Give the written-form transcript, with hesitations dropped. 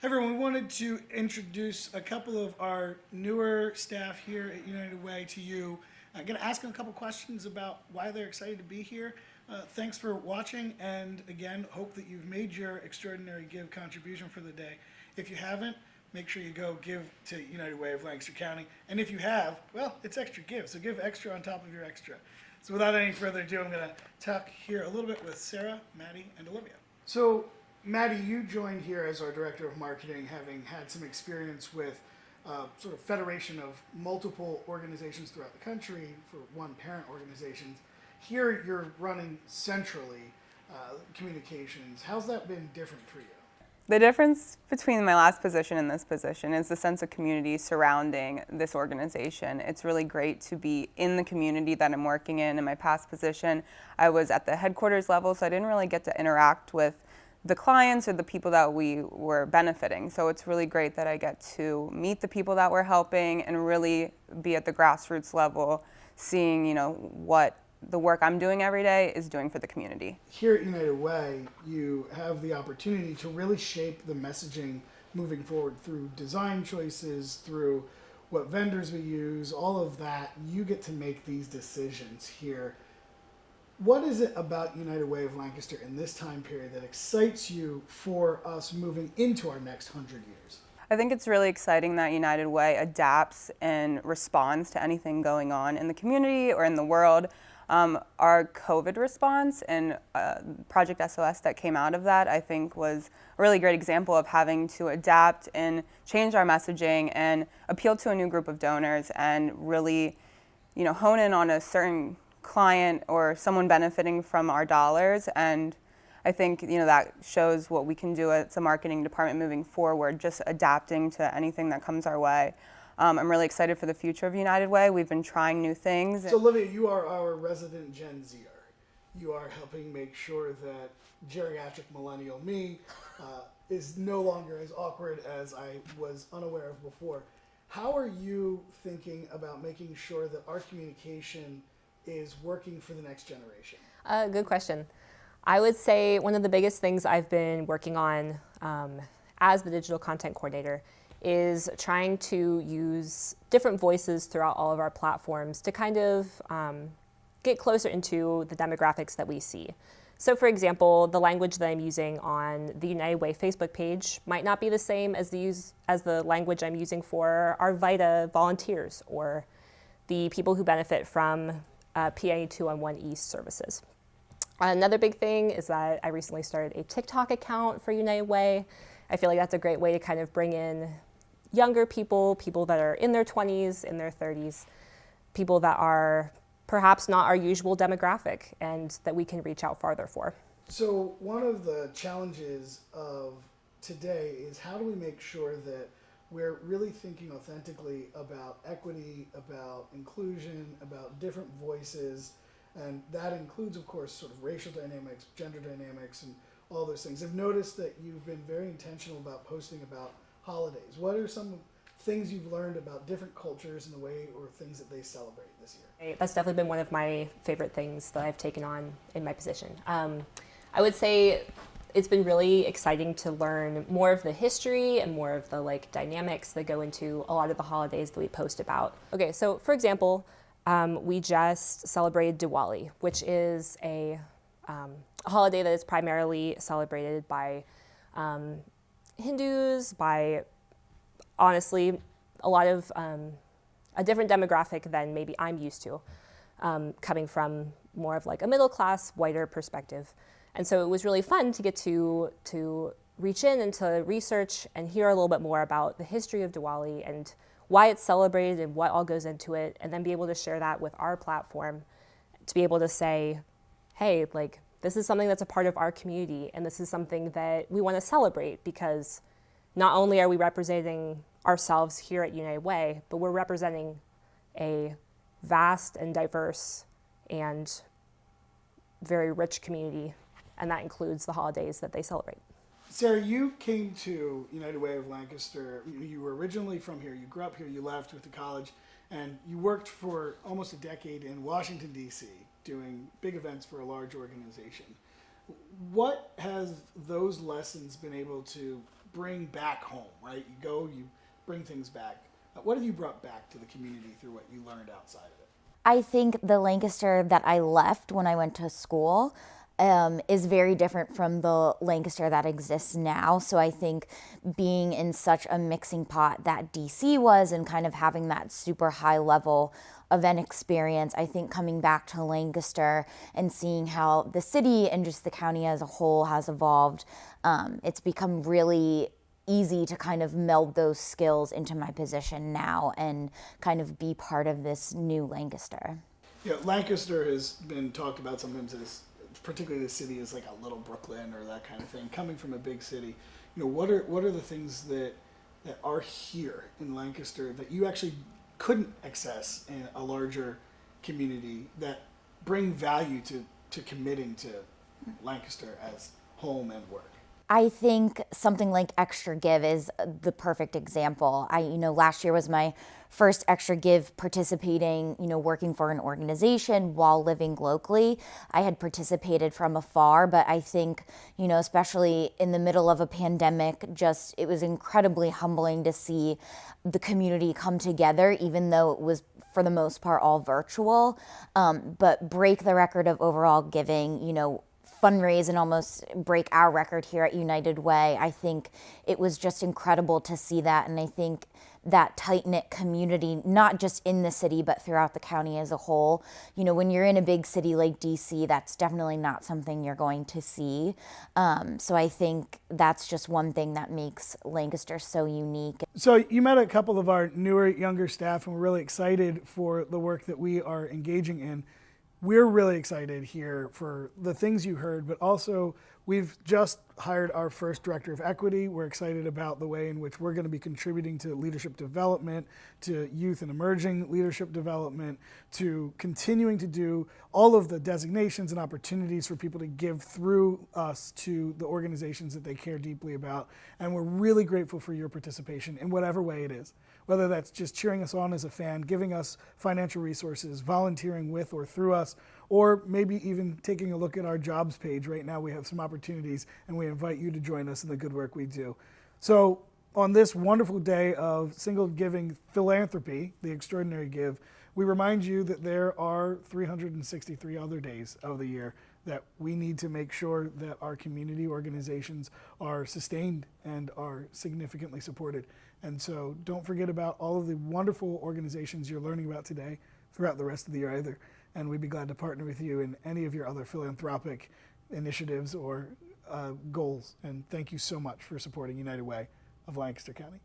Everyone, we wanted to introduce a couple of our newer staff here at United Way to you. I'm going to ask them a couple questions about why they're excited to be here. Thanks for watching, and again, hope that you've made your extraordinary give contribution for the day. If you haven't, make sure you go give to United Way of Lancaster County. And if you have, well, it's extra give, so give extra on top of your extra. So without any further ado, I'm going to talk here a little bit with Sarah, Maddie, and Olivia. So Maddie, you joined here as our Director of Marketing, having had some experience with sort of federation of multiple organizations throughout the country for one parent organizations. Here you're running centrally communications. How's that been different for you? The difference between my last position and this position is the sense of community surrounding this organization. It's really great to be in the community that I'm working in. In my past position, I was at the headquarters level, so I didn't really get to interact with the clients or the people that we were benefiting. So it's really great that I get to meet the people that we're helping and really be at the grassroots level, seeing, what the work I'm doing every day is doing for the community. Here at United Way, you have the opportunity to really shape the messaging moving forward through design choices, through what vendors we use, all of that. You get to make these decisions here. What is it about United Way of Lancaster in this time period that excites you for us moving into our next 100 years? I think it's really exciting that United Way adapts and responds to anything going on in the community or in the world. Our COVID response and Project SOS that came out of that, I think, was a really great example of having to adapt and change our messaging and appeal to a new group of donors and really, hone in on a certain client or someone benefiting from our dollars. And I think, that shows what we can do as a marketing department moving forward, just adapting to anything that comes our way. I'm really excited for the future of United Way. We've been trying new things. So Olivia, you are our resident Gen Zer. You are helping make sure that geriatric millennial me is no longer as awkward as I was unaware of before. How are you thinking about making sure that our communication is working for the next generation? Good question. I would say one of the biggest things I've been working on as the digital content coordinator is trying to use different voices throughout all of our platforms to kind of get closer into the demographics that we see. So for example, the language that I'm using on the United Way Facebook page might not be the same as the language I'm using for our VITA volunteers or the people who benefit from PA 211 East services. Another big thing is that I recently started a TikTok account for United Way. I feel like that's a great way to kind of bring in younger people that are in their 20s, in their 30s, people that are perhaps not our usual demographic and that we can reach out farther for. So one of the challenges of today is how do we make sure that we're really thinking authentically about equity, about inclusion, about different voices, and that includes, of course, sort of racial dynamics, gender dynamics, and all those things. I've noticed that you've been very intentional about posting about holidays. What are some things you've learned about different cultures and the way or things that they celebrate this year? That's definitely been one of my favorite things that I've taken on in my position. I would say it's been really exciting to learn more of the history and more of the dynamics that go into a lot of the holidays that we post about. Okay, so for example, we just celebrated Diwali, which is a holiday that is primarily celebrated by Hindus, by honestly a lot of a different demographic than maybe I'm used to, coming from more of a middle class, whiter perspective. And so it was really fun to get to reach in and to research and hear a little bit more about the history of Diwali and why it's celebrated and what all goes into it, and then be able to share that with our platform to be able to say, hey, this is something that's a part of our community, and this is something that we want to celebrate because not only are we representing ourselves here at United Way, but we're representing a vast and diverse and very rich community, and that includes the holidays that they celebrate. Sarah, you came to United Way of Lancaster. You were originally from here. You grew up here. You left, went to college, and you worked for almost a decade in Washington, D.C., doing big events for a large organization. What has those lessons been able to bring back home, right? You go, you bring things back. What have you brought back to the community through what you learned outside of it? I think the Lancaster that I left when I went to school is very different from the Lancaster that exists now. So I think being in such a mixing pot that DC was and kind of having that super high level event experience, I think coming back to Lancaster and seeing how the city and just the county as a whole has evolved, it's become really easy to kind of meld those skills into my position now and kind of be part of this new Lancaster. Yeah, Lancaster has been talked about sometimes as, particularly the city, as like a little Brooklyn or that kind of thing. Coming from a big city, what are the things that are here in Lancaster that you actually couldn't access in a larger community that bring value to committing to Lancaster as home and work? I think something like Extra Give is the perfect example. Last year was my first Extra Give participating, working for an organization while living locally. I had participated from afar, but I think, especially in the middle of a pandemic, it was incredibly humbling to see the community come together, even though it was for the most part all virtual, but break the record of overall giving, fundraise and almost break our record here at United Way. I think it was just incredible to see that, and I think that tight-knit community, not just in the city, but throughout the county as a whole. When you're in a big city like DC, that's definitely not something you're going to see. So I think that's just one thing that makes Lancaster so unique. So you met a couple of our newer, younger staff, and we're really excited for the work that we are engaging in. We're really excited here for the things you heard, but also we've just hired our first director of equity. We're excited about the way in which we're going to be contributing to leadership development, to youth and emerging leadership development, to continuing to do all of the designations and opportunities for people to give through us to the organizations that they care deeply about. And we're really grateful for your participation in whatever way it is, whether that's just cheering us on as a fan, giving us financial resources, volunteering with or through us, or maybe even taking a look at our jobs page. Right now we have some opportunities, and we invite you to join us in the good work we do. So on this wonderful day of single giving philanthropy, the extraordinary give, we remind you that there are 363 other days of the year that we need to make sure that our community organizations are sustained and are significantly supported. And so don't forget about all of the wonderful organizations you're learning about today throughout the rest of the year either. And we'd be glad to partner with you in any of your other philanthropic initiatives or goals. And thank you so much for supporting United Way of Lancaster County.